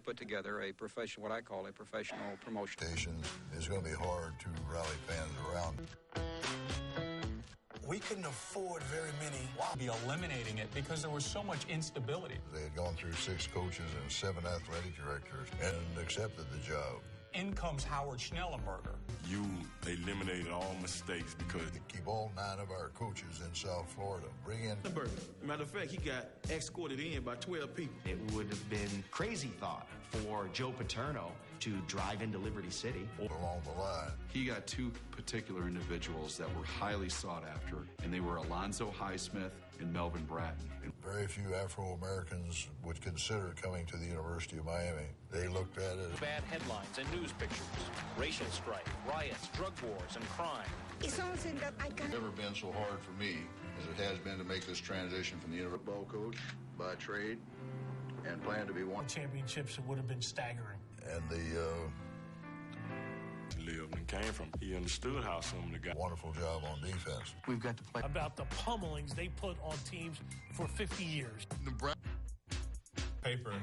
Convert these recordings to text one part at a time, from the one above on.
put together what I call a professional promotion. It's going to be hard to rally fans around. We couldn't afford very many. We'll be eliminating it because there was so much instability. They had gone through 6 coaches and 7 athletic directors and accepted the job. In comes Howard Schnellenberger. You eliminated all mistakes because... Keep all 9 of our coaches in South Florida. Bring in... Matter of fact, he got escorted in by 12 people. It would have been crazy thought for Joe Paterno to drive into Liberty City. Along the line. He got 2 particular individuals that were highly sought after, and they were Alonzo Highsmith and Melvin Bratton. Very few Afro-Americans would consider coming to the University of Miami. They looked at it. Bad headlines and news pictures, racial strife, riots, drug wars, and crime. It's something that I can't... It's never been so hard for me as it has been to make this transition from the football coach by trade and plan to be one. Championships would have been staggering. And the... lived and came from. He understood how some of the guys... Wonderful job on defense. We've got to play... About the pummelings they put on teams for 50 years. Paper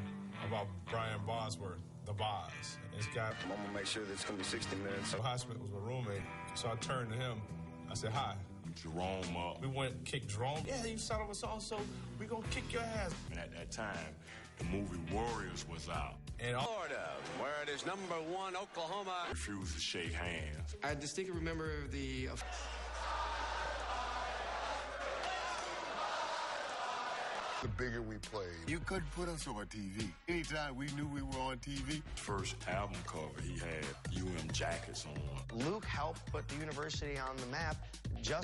about Brian Bosworth, the Boz. It's got... I'm going to make sure that it's going to be 60 minutes. So Highsmith was my roommate, so I turned to him. I said, hi. Jerome up. We went and kicked Jerome. Yeah, you son of a so we going to kick your ass. And at that time, the movie Warriors was out. In Florida, where it is #1 Oklahoma. Refused to shake hands. I distinctly remember the... The bigger we played. You couldn't put us on TV. Anytime we knew we were on TV. First album cover, he had UM jackets on. Luke helped put the university on the map.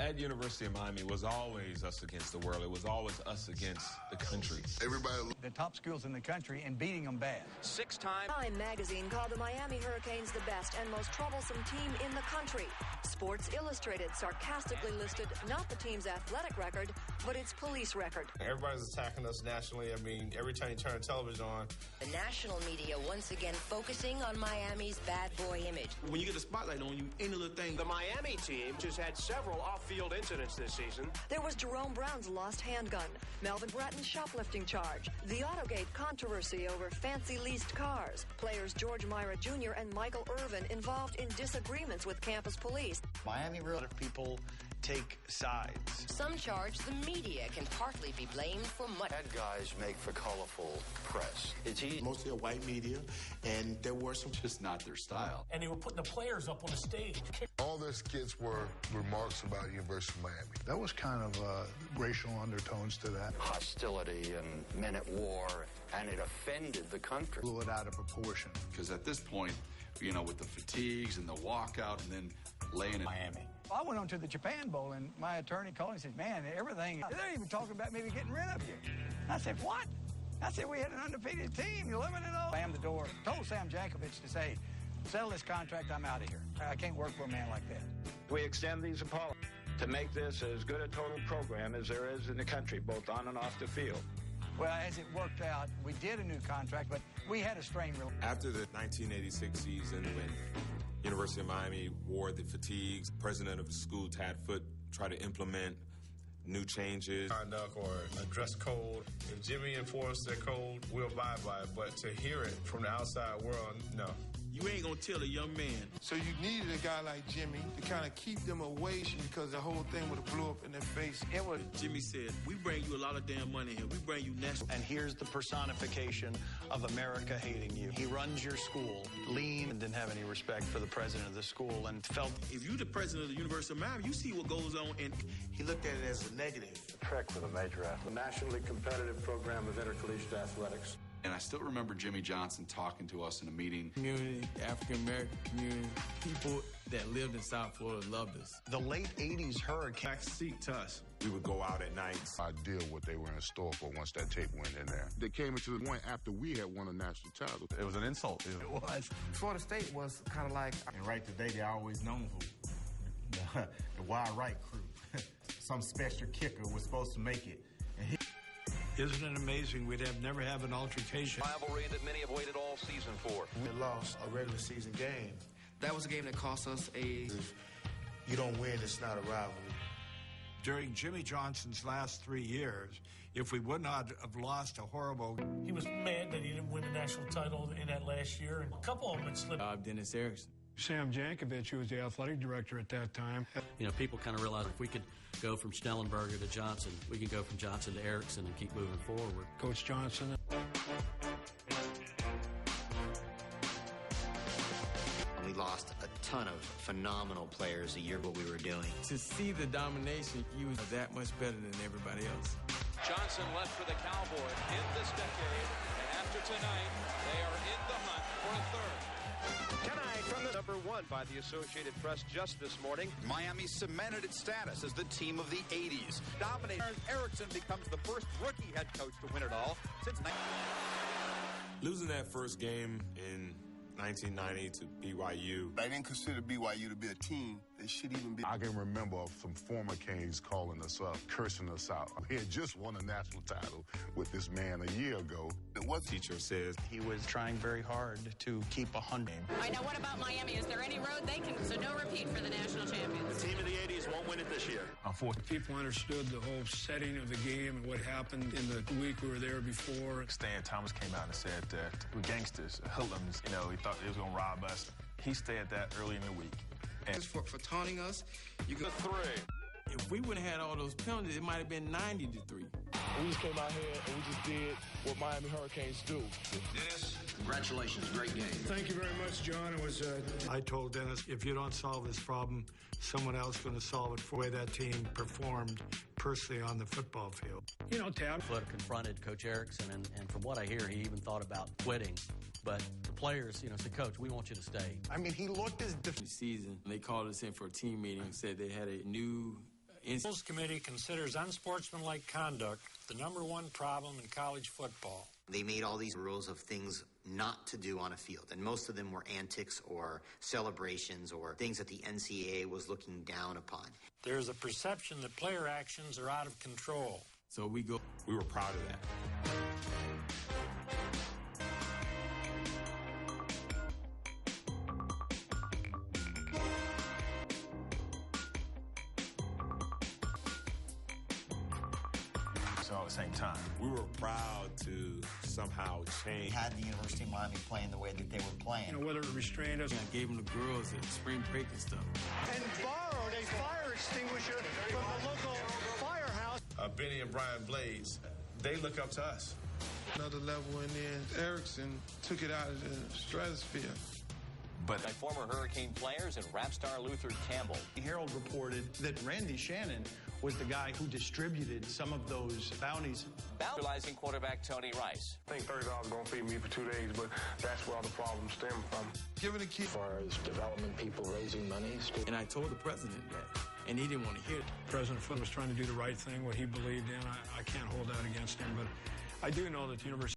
At University of Miami, it was always us against the world. It was always us against the country. Everybody... The top schools in the country and beating them bad. 6-time... Time magazine called the Miami Hurricanes the best and most troublesome team in the country. Sports Illustrated sarcastically listed not the team's athletic record, but its police record. Everybody's attacking us nationally. I mean, every time you turn the television on... The national media once again focusing on Miami's bad boy image. When you get the spotlight on you, any little thing... The Miami team just had several off-field incidents this season. There was Jerome Brown's lost handgun, Melvin Bratton's shoplifting charge, the Autogate controversy over fancy leased cars, players George Myra Jr. and Michael Irvin involved in disagreements with campus police. Miami, real people take sides. Some charge the media can partly be blamed for much. Bad guys make for colorful press. It's mostly a white media, and there were some... Just not their style. And they were putting the players up on the stage. All their skits were remarks about University of Miami. That was kind of racial undertones to that. Hostility and men at war, and it offended the country. Blew it out of proportion. Because at this point, you know, with the fatigues and the walkout and then laying in Miami. I went on to the Japan Bowl, and my attorney called and said, man, everything, they're even talking about maybe getting rid of you. I said, what? I said, we had an undefeated team, 11-0. Slammed the door, told Sam Jankovich to say, settle this contract, I'm out of here. I can't work for a man like that. We extend these apologies to make this as good a total program as there is in the country, both on and off the field. Well, as it worked out, we did a new contract, but we had a strained relationship. After the 1986 season, when University of Miami wore the fatigues, president of the school, Tad Foote, tried to implement new changes. Conduct or a dress code. If Jimmy enforced their code, we'll abide by it. But to hear it from the outside world, no. You ain't gonna tell a young man. So you needed a guy like Jimmy to kind of keep them away because the whole thing would have blew up in their face. It was. Jimmy said, we bring you a lot of damn money here. We bring you national. And here's the personification of America hating you. He runs your school, lean, and didn't have any respect for the president of the school, and felt... If you're the president of the University of Miami, you see what goes on, and he looked at it as a negative. A trek for the major athlete. Nationally competitive program of intercollegiate athletics. And I still remember Jimmy Johnson talking to us in a meeting. Community, African-American community, people that lived in South Florida loved us. The late 80s hurricane. Backseat to us. We would go out at night. Idea what they were in store for once that tape went in there. They came into the point after we had won a national title. It was an insult. It was. Florida State was kind of like... And right today, they're always known for the Wild Right crew. Some special kicker was supposed to make it. And Isn't it amazing we'd never have an altercation? Rivalry that many have waited all season for. We lost a regular season game. That was a game that cost us a... If you don't win, it's not a rivalry. During Jimmy Johnson's last 3 years, if we would not have lost a horrible... He was mad that he didn't win the national title in that last year, and a couple of them had slipped. Dennis Erickson. Sam Jankovic, who was the athletic director at that time. You know, people kind of realized if we could go from Schnellenberger to Johnson, we can go from Johnson to Erickson and keep moving forward. Coach Johnson. We lost a ton of phenomenal players the year what we were doing. To see the domination, you was that much better than everybody else. Johnson left for the Cowboys in this decade, and after tonight, they are in the hunt for a third. Tonight from the number 1 by the Associated Press just this morning. Miami cemented its status as the team of the 80s. Dominator Erickson becomes the first rookie head coach to win it all since... Losing that first game in 1990 to BYU. They didn't consider BYU to be a team. They should even be. I can remember some former Canes calling us up, cursing us out. We had just won a national title with this man a year ago. What teacher says he was trying very hard to keep 100. I know. What about Miami? Is there any road they can? So no repeat for the national champions. The team of the 80s won't win it this year. People understood the whole setting of the game and what happened in the week we were there before. Stan Thomas came out and said that we're gangsters, hoodlums. You know, he thought they was going to rob us. He said that early in the week. And for taunting us, you got 3. If we would have had all those penalties, it might have been 90-3. We just came out here and we just did what Miami Hurricanes do. Dennis, congratulations, great game. Thank you very much, John. It was. I told Dennis, if you don't solve this problem, someone else is going to solve it for the way that team performed personally on the football field. You know, Tab. Flood confronted Coach Erickson, and from what I hear, he even thought about quitting. But the players, you know, said, Coach, we want you to stay. I mean, he looked as different. Season, they called us in for a team meeting and said they had a new... The Rules Committee considers unsportsmanlike conduct the number 1 problem in college football. They made all these rules of things not to do on a field, and most of them were antics or celebrations or things that the NCAA was looking down upon. There's a perception that player actions are out of control. So we were proud of that. At the same time, we were proud to somehow change. Had the University of Miami playing the way that they were playing. You know, whether it restrained us. I gave them the girls at spring break and stuff. And borrowed a fire extinguisher from the local firehouse. Benny and Brian Blades, they look up to us. Another level, and then Erickson took it out of the stratosphere. But by former Hurricane players and rap star Luther Campbell. The Herald reported that Randy Shannon was the guy who distributed some of those bounties. Utilizing quarterback Tony Rice. I think $30 is going to feed me for 2 days, but that's where all the problems stem from. Giving the key. As far as development people raising money. And I told the president that, and he didn't want to hear it. President Foote was trying to do the right thing, what he believed in. I can't hold that against him, but I do know that the University